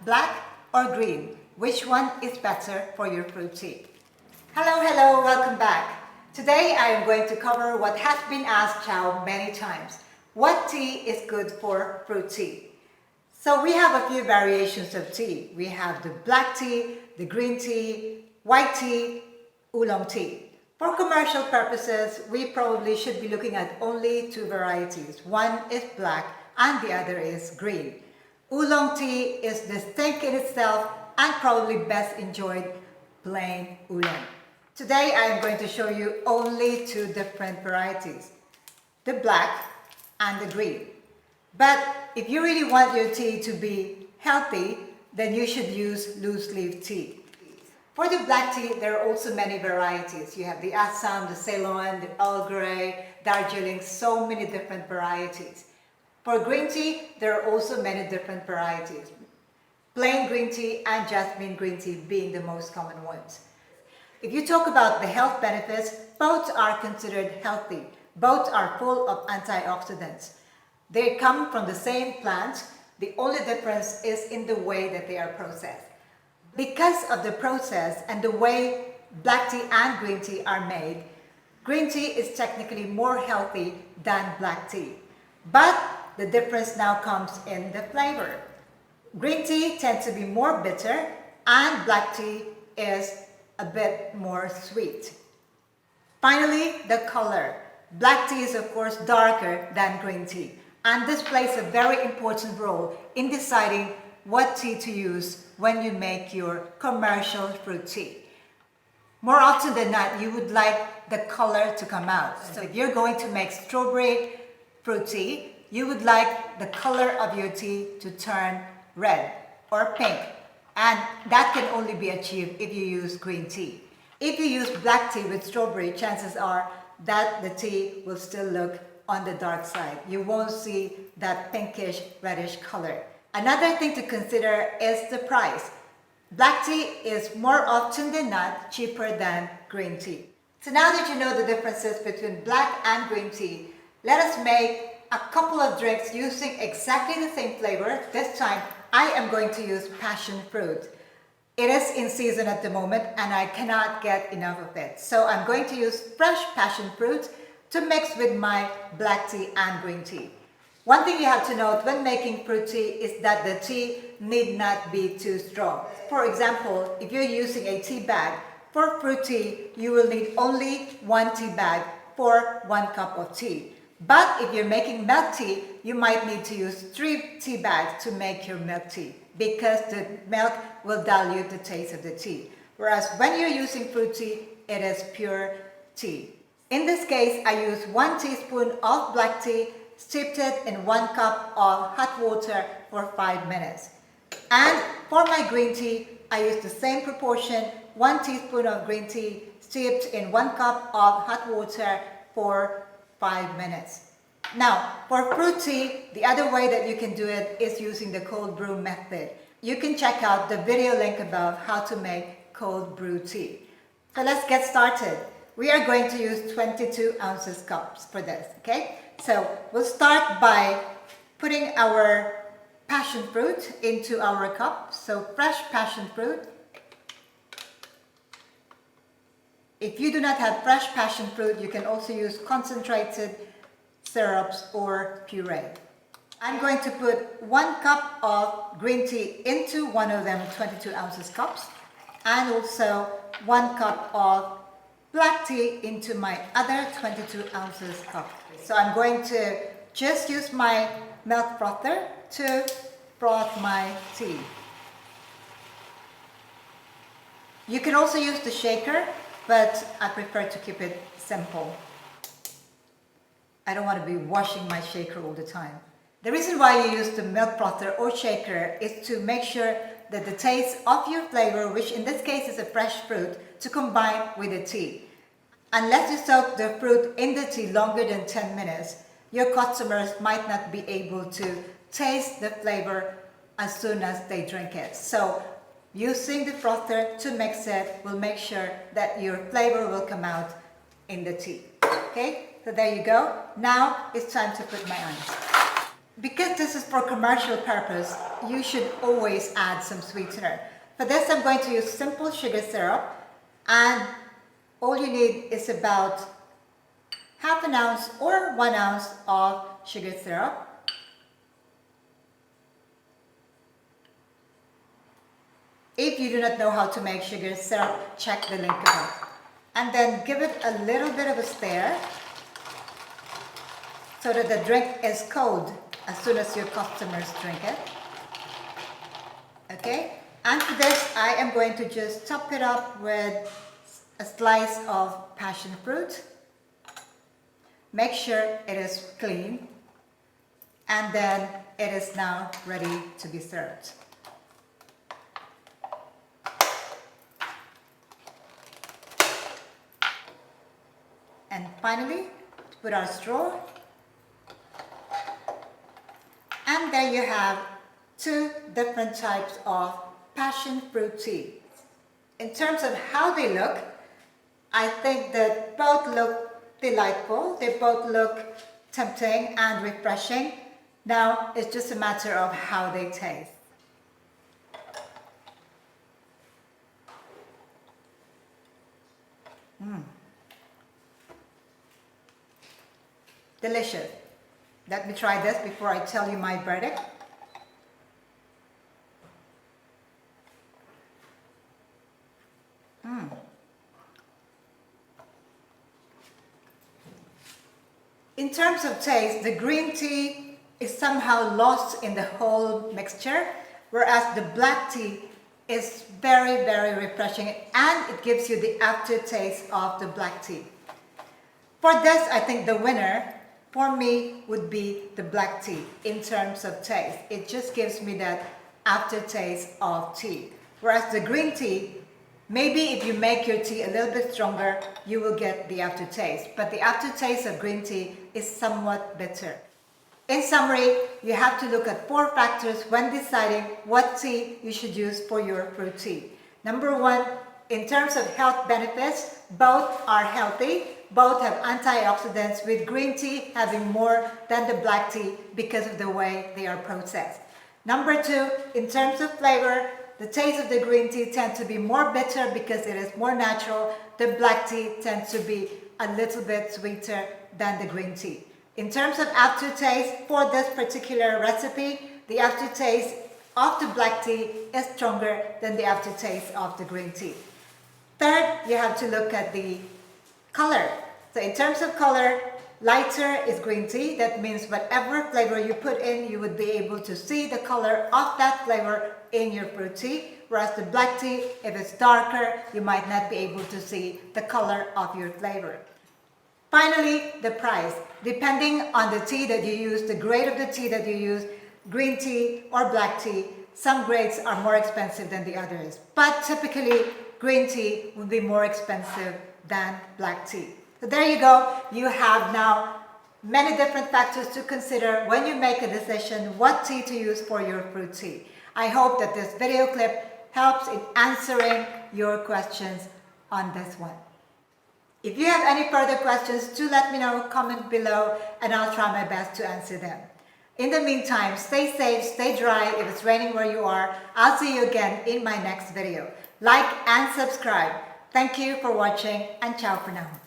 Black or green? Which one is better for your fruit tea? Hello, welcome back. Today I am going to cover what has been asked Chao many times. What tea is good for fruit tea? So we have a few variations of tea. We have the black tea, the green tea, white tea, oolong tea. For commercial purposes, we probably should be looking at only two varieties. One is black and the other is green. Oolong tea is distinct in itself and probably best enjoyed plain oolong. Today I am going to show you only two different varieties, the black and the green. But if you really want your tea to be healthy, then you should use loose leaf tea. For the black tea, there are also many varieties. You have the Assam, the Ceylon, the Earl Grey, Darjeeling, so many different varieties. For green tea, there are also many different varieties. Plain green tea and jasmine green tea being the most common ones. If you talk about the health benefits, both are considered healthy. Both are full of antioxidants. They come from the same plant. The only difference is in the way that they are processed. Because of the process and the way black tea and green tea are made, green tea is technically more healthy than black tea. But the difference now comes in the flavor. Green tea tends to be more bitter and black tea is a bit more sweet. Finally, the color. Black tea is of course darker than green tea, and this plays a very important role in deciding what tea to use when you make your commercial fruit tea. More often than not, you would like the color to come out. So if you're going to make strawberry fruit tea, you would like the color of your tea to turn red or pink. And that can only be achieved if you use green tea. If you use black tea with strawberry, chances are that the tea will still look on the dark side. You won't see that pinkish reddish color. Another thing to consider is the price. Black tea is more often than not cheaper than green tea. So now that you know the differences between black and green tea, let us make a couple of drinks using exactly the same flavor. This time I am going to use passion fruit. It is in season at the moment and I cannot get enough of it. So I'm going to use fresh passion fruit to mix with my black tea and green tea. One thing you have to note when making fruit tea is that the tea need not be too strong. For example, if you're using a tea bag, for fruit tea, you will need only one tea bag for 1 cup of tea. But if you're making milk tea, you might need to use 3 tea bags to make your milk tea because the milk will dilute the taste of the tea. Whereas when you're using fruit tea, it is pure tea. In this case, I use 1 teaspoon of black tea, steeped it in 1 cup of hot water for 5 minutes. And for my green tea, I use the same proportion, 1 teaspoon of green tea steeped in 1 cup of hot water for 5 minutes. Now, for fruit tea, the other way that you can do it is using the cold brew method. You can check out the video link above how to make cold brew tea. So let's get started. We are going to use 22 ounces cups for this, okay? So we'll start by putting our passion fruit into our cup. So fresh passion fruit. If you do not have fresh passion fruit, you can also use concentrated syrups or puree. I'm going to put 1 cup of green tea into one of them 22 ounces cups and also 1 cup of black tea into my other 22 ounces cup. So I'm going to just use my milk frother to froth my tea. You can also use the shaker, but I prefer to keep it simple. I don't want to be washing my shaker all the time. The reason why you use the milk frother or shaker is to make sure that the taste of your flavor, which in this case is a fresh fruit, to combine with the tea. Unless you soak the fruit in the tea longer than 10 minutes, your customers might not be able to taste the flavor as soon as they drink it. So using the frother to mix it will make sure that your flavor will come out in the tea. Okay, so there you go. Now it's time to put my onions. Because this is for commercial purpose, you should always add some sweetener. For this, I'm going to use simple sugar syrup, and all you need is about half an ounce or 1 ounce of sugar syrup. If you do not know how to make sugar syrup, check the link above. And then give it a little bit of a stir so that the drink is cold as soon as your customers drink it. Okay? And for this, I am going to just top it up with a slice of passion fruit. Make sure it is clean. And then it is now ready to be served. And finally, put our straw. And there you have 2 different types of passion fruit tea. In terms of how they look, I think that both look delightful. They both look tempting and refreshing. Now it's just a matter of how they taste. Delicious. Let me try this before I tell you my verdict. In terms of taste, the green tea is somehow lost in the whole mixture, whereas the black tea is very, very refreshing, and it gives you the aftertaste of the black tea. For this, I think the winner for me would be the black tea in terms of taste. It just gives me that aftertaste of tea. Whereas the green tea, maybe if you make your tea a little bit stronger, you will get the aftertaste. But the aftertaste of green tea is somewhat bitter. In summary, you have to look at 4 factors when deciding what tea you should use for your fruit tea. Number 1, in terms of health benefits, both are healthy. Both have antioxidants, with green tea having more than the black tea because of the way they are processed. Number 2, in terms of flavor, the taste of the green tea tends to be more bitter because it is more natural. The black tea tends to be a little bit sweeter than the green tea. In terms of aftertaste, for this particular recipe, the aftertaste of the black tea is stronger than the aftertaste of the green tea. Third, you have to look at the color. So in terms of color, lighter is green tea. That means whatever flavor you put in, you would be able to see the color of that flavor in your fruit tea. Whereas the black tea, if it's darker, you might not be able to see the color of your flavor. Finally, the price. Depending on the tea that you use, the grade of the tea that you use, green tea or black tea, some grades are more expensive than the others. But typically, green tea would be more expensive than black tea. So there you go. You have now many different factors to consider when you make a decision what tea to use for your fruit tea. I hope that this video clip helps in answering your questions on this one. If you have any further questions, do let me know, comment below, and I'll try my best to answer them. In the meantime, stay safe, stay dry. If it's raining where you are, I'll see you again in my next video. Like and subscribe. Thank you for watching, and ciao for now.